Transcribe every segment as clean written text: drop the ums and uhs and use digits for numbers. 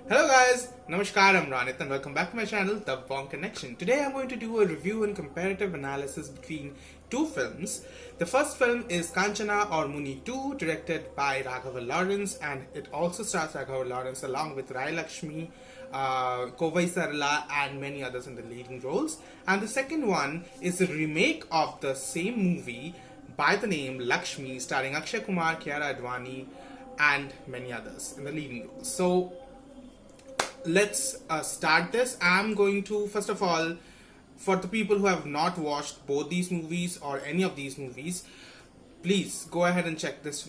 Hello guys, Namaskar, I'm Ranit and welcome back to my channel, The Bomb Connection. Today I'm going to do a review and comparative analysis between two films. The first film is Kanchana or Muni 2, directed by Raghava Lawrence, and it also stars Raghava Lawrence along with Laxmii, Kovai Sarla and many others in the leading roles. And the second one is a remake of the same movie by the name Laxmii, starring Akshay Kumar, Kiara Advani and many others in the leading roles. So let's start this. I'm going to, first of all, for the people who have not watched both these movies or any of these movies, please go ahead and check this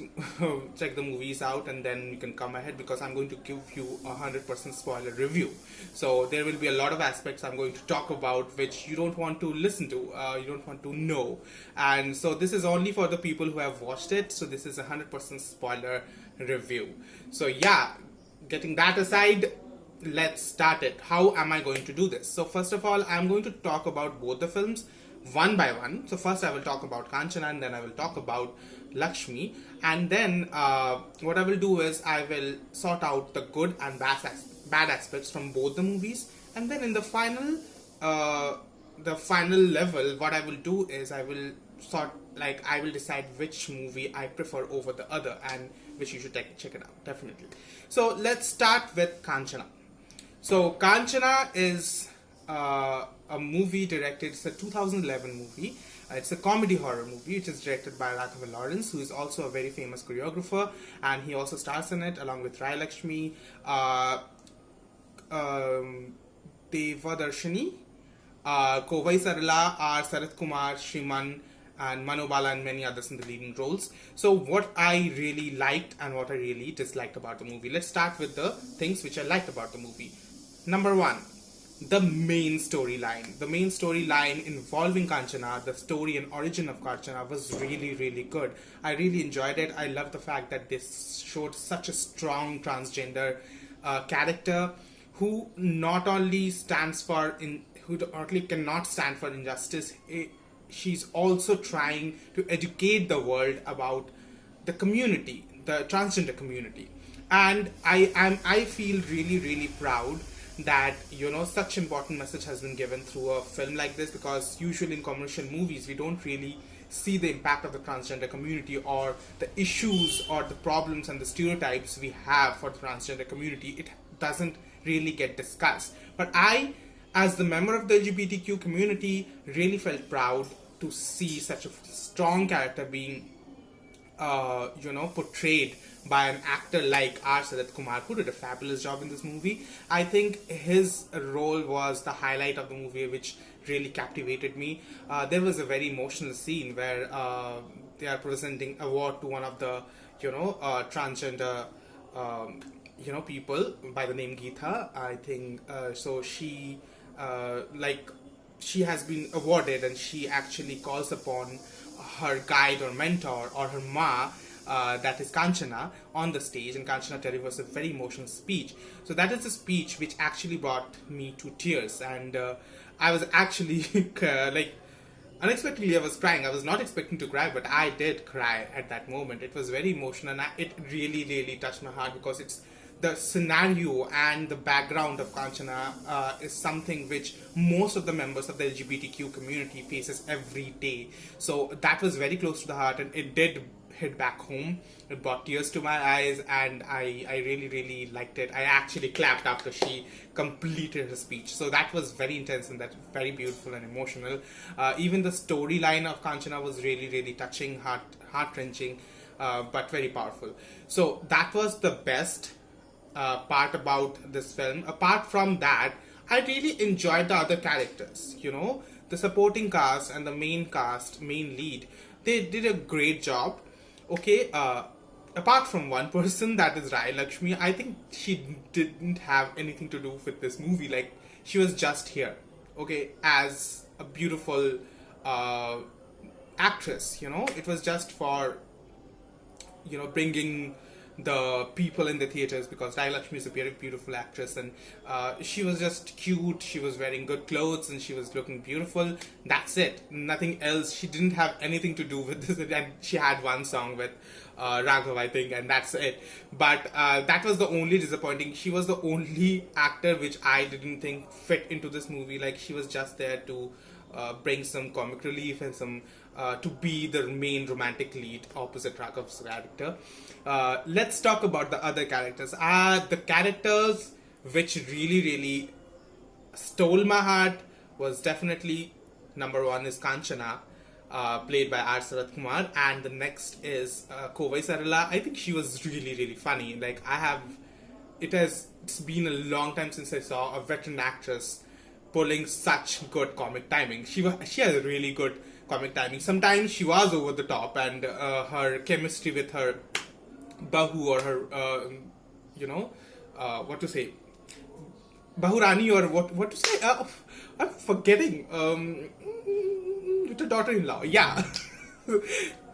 check the movies out, and then you can come ahead, because I'm going to give you 100% spoiler review. So there will be a lot of aspects I'm going to talk about which you don't want to listen to, you don't want to know, and so this is only for the people who have watched it. So this is 100% spoiler review. So yeah, getting that aside, let's start it. How am I going to do this? So first of all, I'm going to talk about both the films one by one. So first I will talk about Kanchana, and then I will talk about Laxmii, and then what I will do is I will sort out the good and bad aspects from both the movies, and then in the final level, what I will do is I will I will decide which movie I prefer over the other, and which you should check it out definitely. So let's start with Kanchana. So Kanchana is a movie directed. It's a 2011 movie. It's a comedy horror movie. It is directed by Raghava Lawrence, who is also a very famous choreographer, and he also stars in it along with Laxmii, Devadarshini, Kovai Sarla, R. Sarath Kumar, Shriman, and Manobala, and many others in the leading roles. So what I really liked and what I really disliked about the movie. Let's start with the things which I liked about the movie. Number one, the main storyline. The main storyline involving Kanchana, the story and origin of Kanchana, was really, really good. I really enjoyed it. I love the fact that this showed such a strong transgender character who not only cannot stand for injustice. She's also trying to educate the world about the community, the transgender community, and I feel really, really proud that such important message has been given through a film like this, because usually in commercial movies we don't really see the impact of the transgender community, or the issues or the problems and the stereotypes we have for the transgender community. It doesn't really get discussed, but I, as the member of the LGBTQ community, really felt proud to see such a strong character being portrayed by an actor like R. Sarath Kumar, who did a fabulous job in this movie. I think his role was the highlight of the movie, which really captivated me. There was a very emotional scene where they are presenting award to one of the transgender people by the name Geetha. I think so. She has been awarded, and she actually calls upon her guide or mentor or her ma, that is Kanchana, on the stage, and Kanchana delivers a very emotional speech. So that is a speech which actually brought me to tears, and I was actually unexpectedly I was crying. I was not expecting to cry, but I did cry at that moment. It was very emotional, and it really, really touched my heart, because it's the scenario and the background of Kanchana is something which most of the members of the LGBTQ community faces every day. So that was very close to the heart, and it did hit back home. It brought tears to my eyes, and I really, really liked it. I actually clapped after she completed her speech. So that was very intense, and that very beautiful and emotional. Even the storyline of Kanchana was really, really touching, heart-wrenching, but very powerful. So that was the best part about this film. Apart from that, I really enjoyed the other characters. The supporting cast and the main lead, they did a great job. Okay, apart from one person, that is Laxmii, I think she didn't have anything to do with this movie. Like, she was just here, okay, as a beautiful actress. It was just for bringing the people in the theaters, because Laxmii is a very beautiful actress, and she was just cute. She was wearing good clothes and she was looking beautiful. That's it. Nothing else. She didn't have anything to do with this, and she had one song with Raghav, I think, and that's it. But that was the only disappointing. She was the only actor which I didn't think fit into this movie. Like, she was just there to bring some comic relief and some to be the main romantic lead opposite Raghav's character. Let's talk about the other characters. The characters which really stole my heart was definitely, number one is Kanchana, played by R. Sarath Kumar, and the next is Kovai Sarala. I think she was really funny. Like, it's been a long time since I saw a veteran actress pulling such good comic timing. She has a really good comic timing. Sometimes she was over the top, and her chemistry with her Bahu, or her, what to say, Bahurani, or what to say? I'm forgetting. With her daughter-in-law, yeah.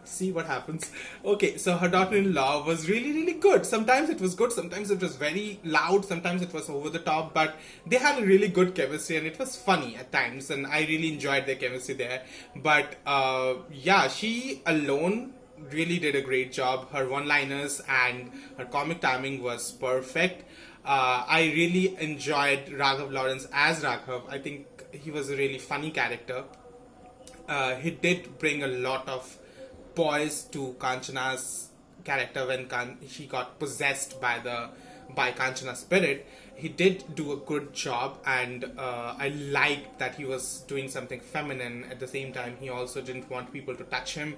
See what happens. Okay, so her daughter-in-law was really good. Sometimes it was good, sometimes it was very loud, sometimes it was over the top, but they had a really good chemistry and it was funny at times, and I really enjoyed their chemistry there. But yeah, she alone really did a great job. Her one-liners and her comic timing was perfect. I really enjoyed Raghav Lawrence as Raghav. I think he was a really funny character. He did bring a lot of poise to Kanchana's character when she got possessed by Kanchana's spirit. He did do a good job, and I liked that he was doing something feminine. At the same time, he also didn't want people to touch him,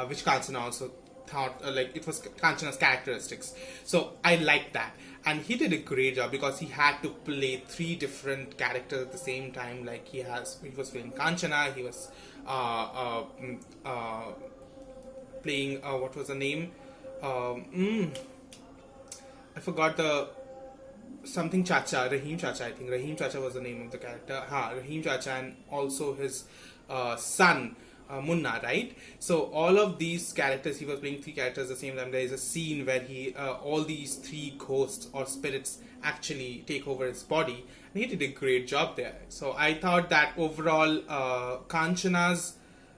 which Kanchana also thought like it was Kanchana's characteristics. So I liked that, and he did a great job because he had to play three different characters at the same time. Like, he was playing Kanchana, he was playing what was the name? I forgot the something Chacha, Rahim Chacha. I think Rahim Chacha was the name of the character. Rahim Chacha, and also his son Munna, right? So all of these characters, he was playing three characters at the same time. There is a scene where all these three ghosts or spirits actually take over his body, and he did a great job there. So I thought that overall, Kanchana's,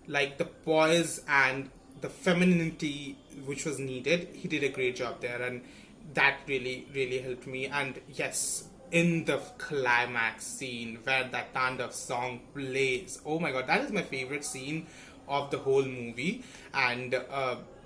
like, the poise and the femininity which was needed, he did a great job there, and that really helped me. And yes, in the climax scene where that Tandav song plays, oh my god, that is my favorite scene of the whole movie. And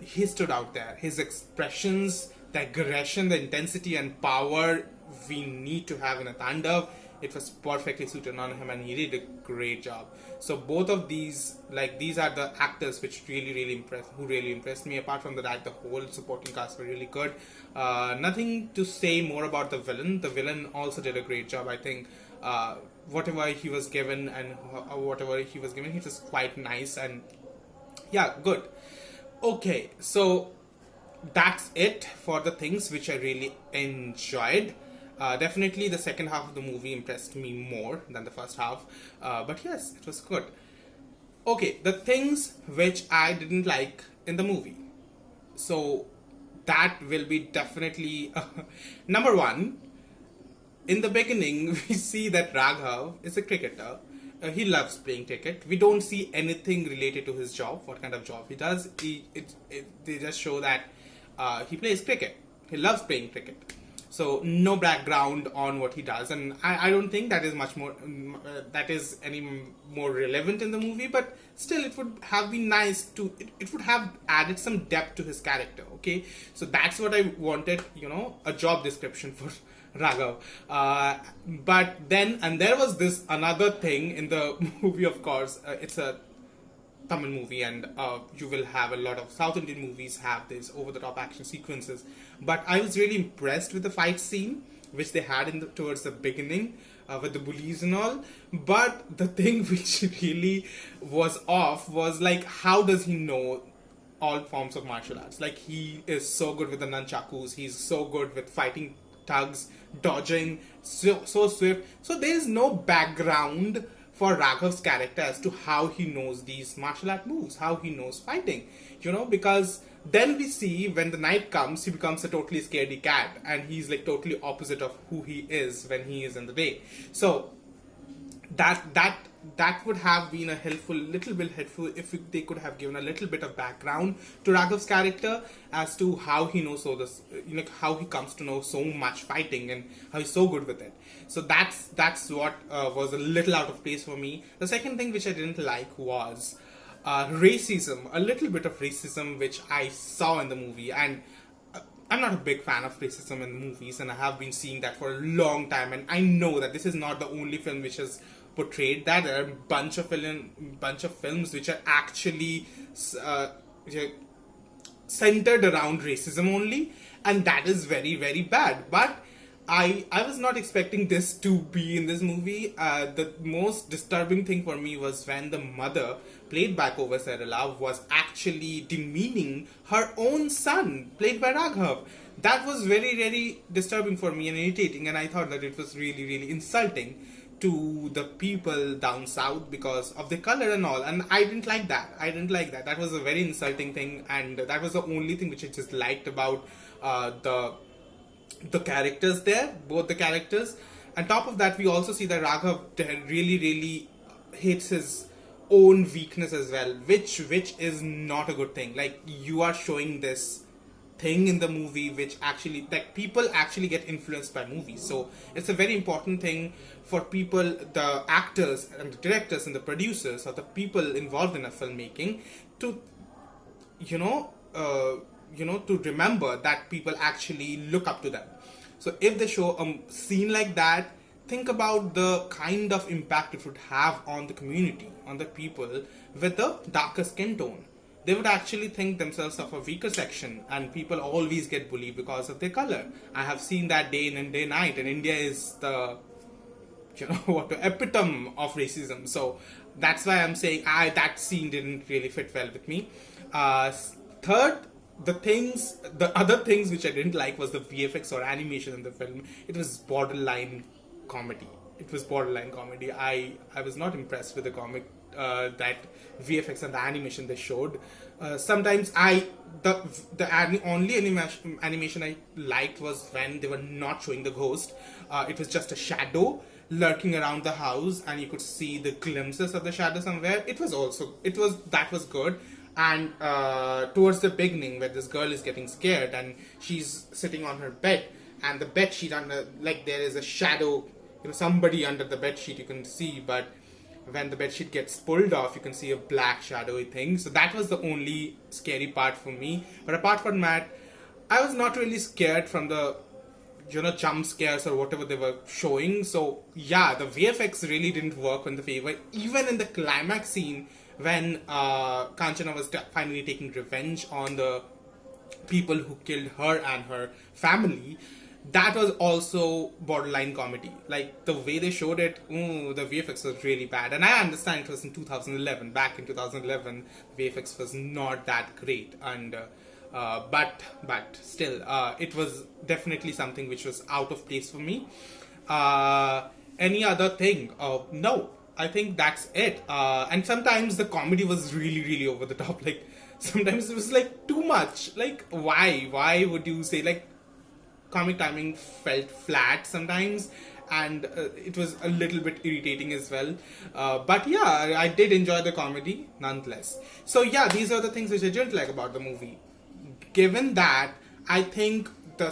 he stood out there. His expressions, the aggression, the intensity and power we need to have in a Tandav, it was perfectly suited on him, and he did a great job. So both of these, like, these are the actors which really impressed me. Apart from that, the whole supporting cast were really good. Nothing to say more about the villain. The villain also did a great job. I think whatever he was given, he was quite nice, and yeah, good. Okay, so that's it for the things which I really enjoyed. Definitely the second half of the movie impressed me more than the first half, but yes, it was good. Okay, the things which I didn't like in the movie. So that will be definitely number one. In the beginning, we see that Raghav is a cricketer. He loves playing cricket. We don't see anything related to his job, what kind of job he does. They just show that he plays cricket. He loves playing cricket. So no background on what he does, and I don't think that is that is any more relevant in the movie. But still, it would have been nice to. It would have added some depth to his character. Okay, so that's what I wanted. A job description for Raghav. But then, and there was this another thing in the movie. Of course, it's a Tamil movie, and you will have a lot of South Indian movies have this over-the-top action sequences. But I was really impressed with the fight scene which they had towards the beginning with the bullies and all. But the thing which really was off was, like, how does he know all forms of martial arts? Like, he is so good with the nunchakus, he's so good with fighting tugs, dodging, so swift. So there is no background for Raghav's character as to how he knows these martial art moves, how he knows fighting, because Then we see when the night comes, he becomes a totally scaredy cat, and he's like totally opposite of who he is when he is in the day. So that would have been a little bit helpful if they could have given a little bit of background to Raghav's character as to how he knows how he comes to know so much fighting and how he's so good with it. So that's what was a little out of place for me. The second thing which I didn't like was racism, a little bit of racism which I saw in the movie. And I'm not a big fan of racism in movies, and I have been seeing that for a long time. And I know that this is not the only film which has portrayed that. There are a bunch of films which are actually centered around racism only, and that is very, very bad. But I was not expecting this to be in this movie. The most disturbing thing for me was when the mother, played by Kova Sarala, was actually demeaning her own son, played by Raghav. That was very, very disturbing for me and irritating, and I thought that it was really, really insulting to the people down south because of the color and all, and I didn't like that. That was a very insulting thing, and that was the only thing which I just liked about the characters there, both the characters. On top of that, we also see that Raghav really, really hates his own weakness as well, which is not a good thing. Like, you are showing this thing in the movie which actually, like, people actually get influenced by movies. So it's a very important thing for people, the actors and the directors and the producers or the people involved in a filmmaking, to to remember that people actually look up to them. So if they show a scene like that, think about the kind of impact it would have on the community, on the people with the darker skin tone. They would actually think themselves of a weaker section, and people always get bullied because of their color. I have seen that day in and day night, and India is the the epitome of racism. So that's why I'm saying that scene didn't really fit well with me. Third, the other things which I didn't like was the VFX or animation in the film. It was borderline comedy. I was not impressed with the comic that VFX and the animation they showed. Sometimes only animation I liked was when they were not showing the ghost. It was just a shadow lurking around the house, and you could see the glimpses of the shadow somewhere. That was good. And towards the beginning, where this girl is getting scared and she's sitting on her bed, and the bed sheet under, like, there is a shadow, somebody under the bed sheet you can see, but when the bed sheet gets pulled off, you can see a black shadowy thing. So that was the only scary part for me. But apart from that, I was not really scared from the jump scares or whatever they were showing. So yeah, the VFX really didn't work in the favor. Even in the climax scene, when Kanchana was finally taking revenge on the people who killed her and her family, that was also borderline comedy. Like, the way they showed it, the VFX was really bad. And I understand it was in 2011. Back in 2011, VFX was not that great. And but still, it was definitely something which was out of place for me. Any other thing? No. I think that's it. And sometimes the comedy was really, really over the top. Like, sometimes it was like too much. Like, why? Why would you say, like, comic timing felt flat sometimes, and it was a little bit irritating as well. But yeah, I did enjoy the comedy nonetheless. So yeah, these are the things which I didn't like about the movie. Given that, I think the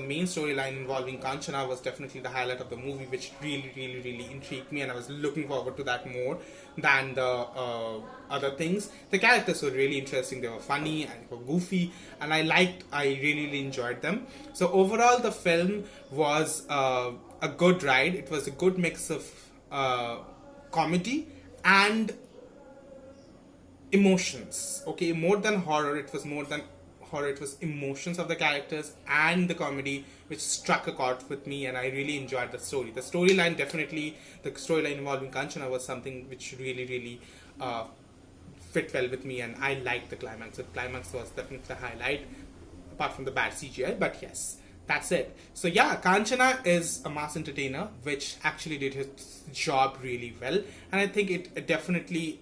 main storyline involving Kanchana was definitely the highlight of the movie, which really, really, really intrigued me, and I was looking forward to that more than the other things. The characters were really interesting. They were funny and they were goofy, and I really, really enjoyed them. So overall, the film was a good ride. It was a good mix of comedy and emotions. Okay, more than horror, it was more than horror, it was emotions of the characters and the comedy which struck a chord with me, and I really enjoyed the story. The storyline involving Kanchana was something which really, really fit well with me, and I liked the climax. The climax was definitely the highlight, apart from the bad CGI, but yes, that's it. So yeah, Kanchana is a mass entertainer which actually did his job really well, and I think it definitely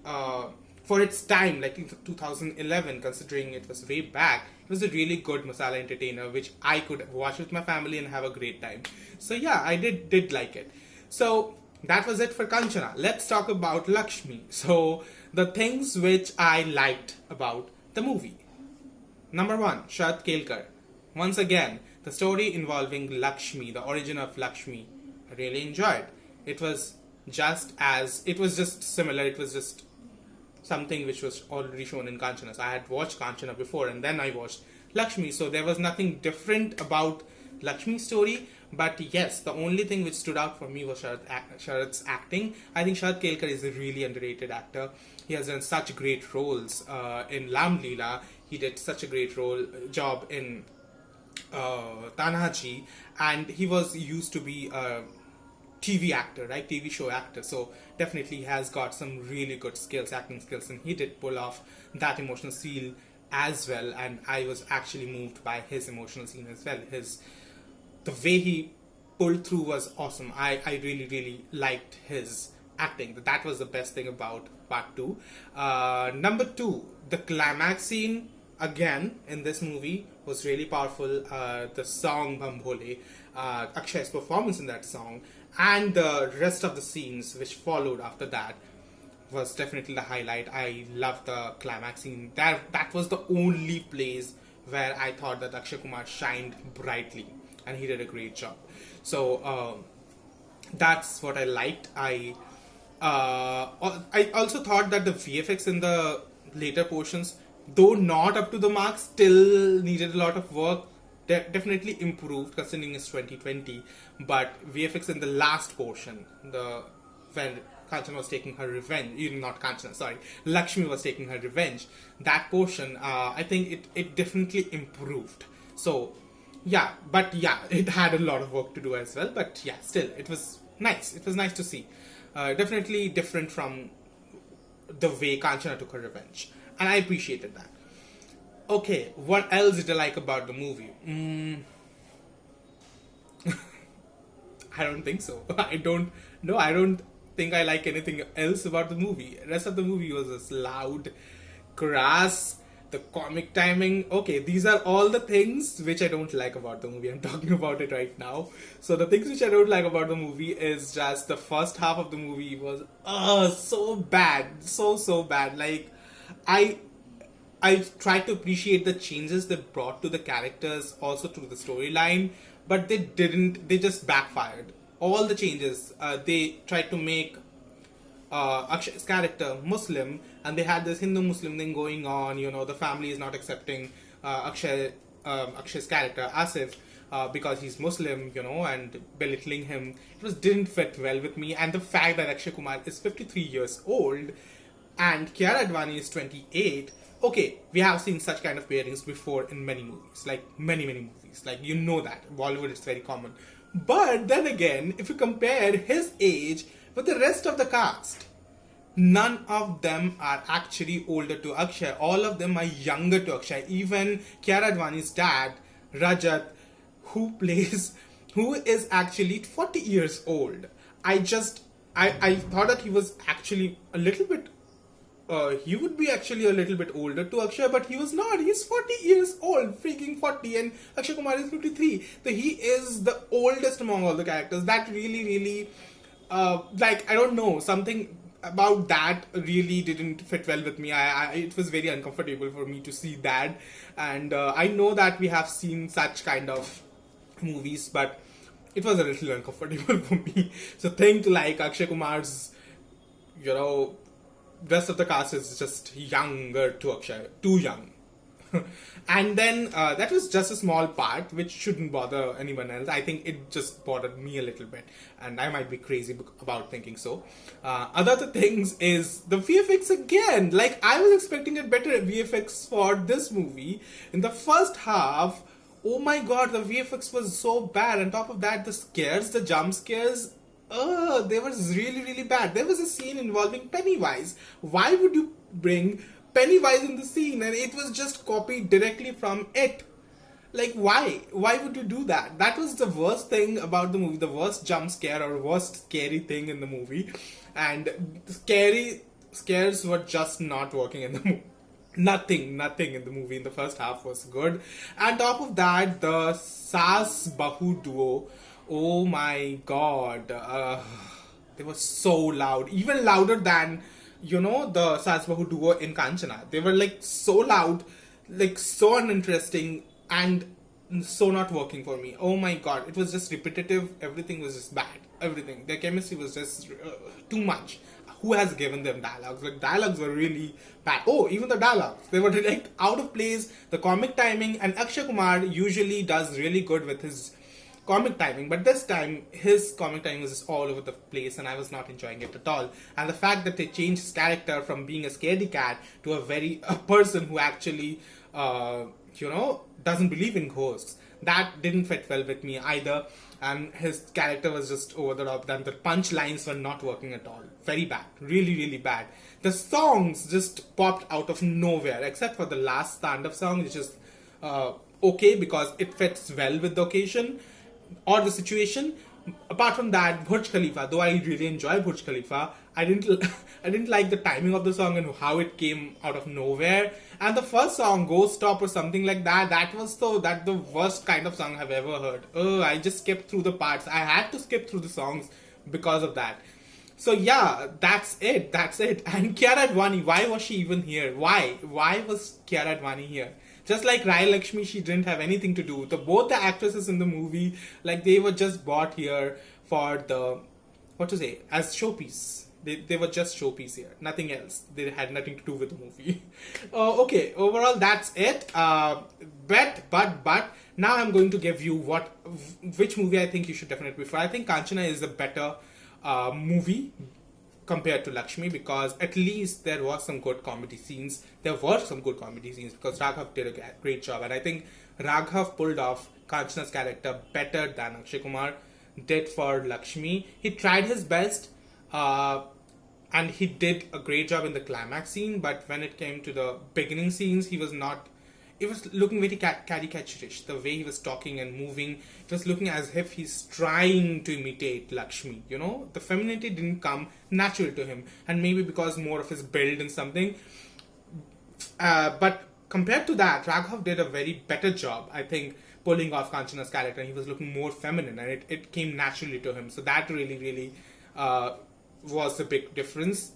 for its time, like in 2011, considering it was way back, it was a really good masala entertainer which I could watch with my family and have a great time. So yeah, I did like it. So that was it for Kanchana. Let's talk about Laxmii. So the things which I liked about the movie. Number one, Shad Kelkar. Once again, the story involving Laxmii, the origin of Laxmii, I really enjoyed. It was just similar. It was just something which was already shown in Kanchana. So I had watched Kanchana before and then I watched Laxmii. So there was nothing different about Laxmii's story. But yes, the only thing which stood out for me was Sharad's acting. I think Sharad Kelkar is a really underrated actor. He has done such great roles in Lam Leela. He did such a great job in Tanahaji, and he was used to be a TV actor, right? TV show actor. So definitely he has got some really good skills, acting skills, and he did pull off that emotional scene as well. And I was actually moved by his emotional scene as well. The way he pulled through was awesome. I really, really liked his acting. That was the best thing about part 2. Number 2, the climax scene again in this movie was really powerful. The song Bambole, Akshay's performance in that song, and the rest of the scenes which followed after that was definitely the highlight. I loved the climax scene. That was the only place where I thought that Akshay Kumar shined brightly, and he did a great job. So that's what I liked. I also thought that the VFX in the later portions, though not up to the mark, still needed a lot of work. Definitely improved considering it's 2020. But VFX in the last portion, when Kanchana was taking her revenge, not Kanchana, sorry, Laxmii was taking her revenge, that portion, I think it definitely improved. So yeah, but yeah, it had a lot of work to do as well. But yeah, still, it was nice. It was nice to see. Definitely different from the way Kanchana took her revenge, and I appreciated that. Okay, what else did I like about the movie? I don't think so. I don't think I like anything else about the movie. The rest of the movie was just loud, crass, the comic timing. Okay, these are all the things which I don't like about the movie. I'm talking about it right now. So the things which I don't like about the movie is just the first half of the movie was so bad. So bad. Like, I tried to appreciate the changes they brought to the characters, also to the storyline, but they didn't. They just backfired. All the changes, they tried to make Akshay's character Muslim, and they had this Hindu-Muslim thing going on. The family is not accepting Akshay's character Asif because he's Muslim, and belittling him. Didn't fit well with me, and the fact that Akshay Kumar is 53 years old and Kiara Advani is 28. Okay, we have seen such kind of pairings before in many movies, like many movies. Like, that Bollywood is very common. But then again, if you compare his age with the rest of the cast, none of them are actually older to Akshay. All of them are younger to Akshay. Even Kiara Advani's dad, Rajat, who is actually 40 years old. I thought that he was actually a little bit he would be actually a little bit older to Akshay, but he was not. He's 40 years old, freaking 40, and Akshay Kumar is 53. So he is the oldest among all the characters. That really, I don't know, something about that really didn't fit well with me. It was very uncomfortable for me to see that, and I know that we have seen such kind of movies, but it was a little uncomfortable for me. So think like Akshay Kumar's, rest of the cast is just younger to Akshay, too young. And then that was just a small part which shouldn't bother anyone else. I think it just bothered me a little bit, and I might be crazy about thinking so. Other things is the VFX again. Like, I was expecting a better VFX for this movie. In the first half, oh my god, the VFX was so bad. On top of that, the jump scares, they were really bad. There was a scene involving Pennywise. Why would you bring Pennywise in the scene? And it was just copied directly from it. Like, why? Why would you do that? That was the worst thing about the movie. The worst jump scare or worst scary thing in the movie. And scary scares were just not working in the movie. Nothing in the movie in the first half was good. And top of that, the Sas Bahu duo, oh my god, they were so loud, even louder than, the Sas Bahu duo in Kanchana. They were like so loud, like so uninteresting, and so not working for me. Oh my god, it was just repetitive. Everything was just bad. Everything. Their chemistry was just too much. Who has given them dialogues? Like, dialogues were really bad. Oh, even the dialogues, they were like out of place. The comic timing, and Akshay Kumar usually does really good with his comic timing, but this time his comic timing was just all over the place, and I was not enjoying it at all. And the fact that they changed his character from being a scaredy cat to a person who actually doesn't believe in ghosts, that didn't fit well with me either. And his character was just over the top. Then the punchlines were not working at all. Very bad. Really, really bad. The songs just popped out of nowhere, except for the last stand-up song, which is okay because it fits well with the occasion or the situation. Apart from that, Burj Khalifa, though I really enjoy Burj Khalifa, I didn't like the timing of the song and how it came out of nowhere. And the first song, Ghost Stop or something like that, that was the worst kind of song I've ever heard. Oh, I just skipped through the parts. I had to skip through the songs because of that. So yeah, that's it. And Kiara Advani, why was she even here? Why was Kiara Advani here? Just like Laxmii, she didn't have anything to do. Both the actresses in the movie, like, they were just brought here for as showpiece. They were just showpiece here. Nothing else. They had nothing to do with the movie. Okay, overall that's it. But now I'm going to give you which movie I think you should definitely prefer. I think Kanchana is a better movie compared to Laxmii, because at least there was some good comedy scenes. There were some good comedy scenes because Raghav did a great job, and I think Raghav pulled off Kanchana's character better than Akshay Kumar did for Laxmii. He tried his best, and he did a great job in the climax scene, but when it came to the beginning scenes, he was not. It was looking very caricaturish. The way he was talking and moving, it was looking as if he's trying to imitate Laxmii. The femininity didn't come naturally to him, and maybe because more of his build and something. But compared to that, Raghav did a very better job, I think, pulling off Kanchana's character. He was looking more feminine, and it came naturally to him. So that really, really was a big difference.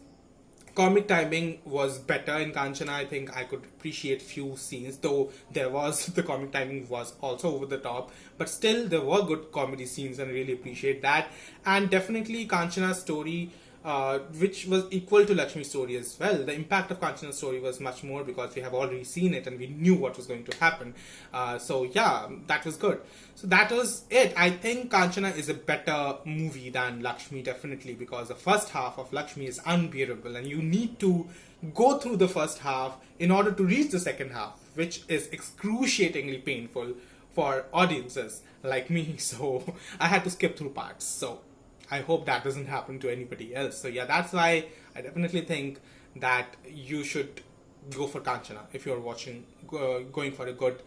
Comic timing was better in Kanchana. I think I could appreciate few scenes, though the comic timing was also over the top, but still there were good comedy scenes, and I really appreciate that. And definitely Kanchana's story, which was equal to Laxmii's story as well. The impact of Kanchana's story was much more because we have already seen it and we knew what was going to happen. So yeah, that was good. So that was it. I think Kanchana is a better movie than Laxmii, definitely, because the first half of Laxmii is unbearable, and you need to go through the first half in order to reach the second half, which is excruciatingly painful for audiences like me. So I had to skip through parts. So I hope that doesn't happen to anybody else. So yeah, that's why I definitely think that you should go for Kanchana if you're going for a good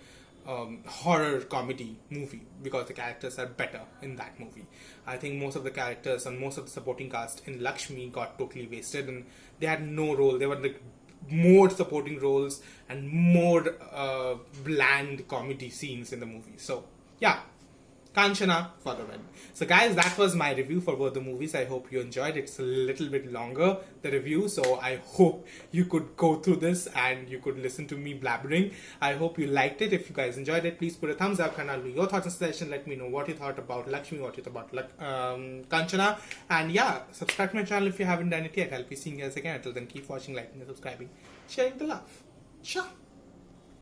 horror comedy movie, because the characters are better in that movie. I think most of the characters and most of the supporting cast in Laxmii got totally wasted, and they had no role. They were like more supporting roles and more bland comedy scenes in the movie. So yeah, Kanchana for the win. So guys, that was my review for both the movies. I hope you enjoyed it. It's a little bit longer, the review, so I hope you could go through this and you could listen to me blabbering. I hope you liked it. If you guys enjoyed it, please put a thumbs up, and I'll do your thoughts and suggestions. Let me know what you thought about Laxmii, what you thought about Kanchana. And yeah, subscribe to my channel if you haven't done it yet. I'll be seeing you guys again. Until then, keep watching, liking, and subscribing, sharing the love. Ciao.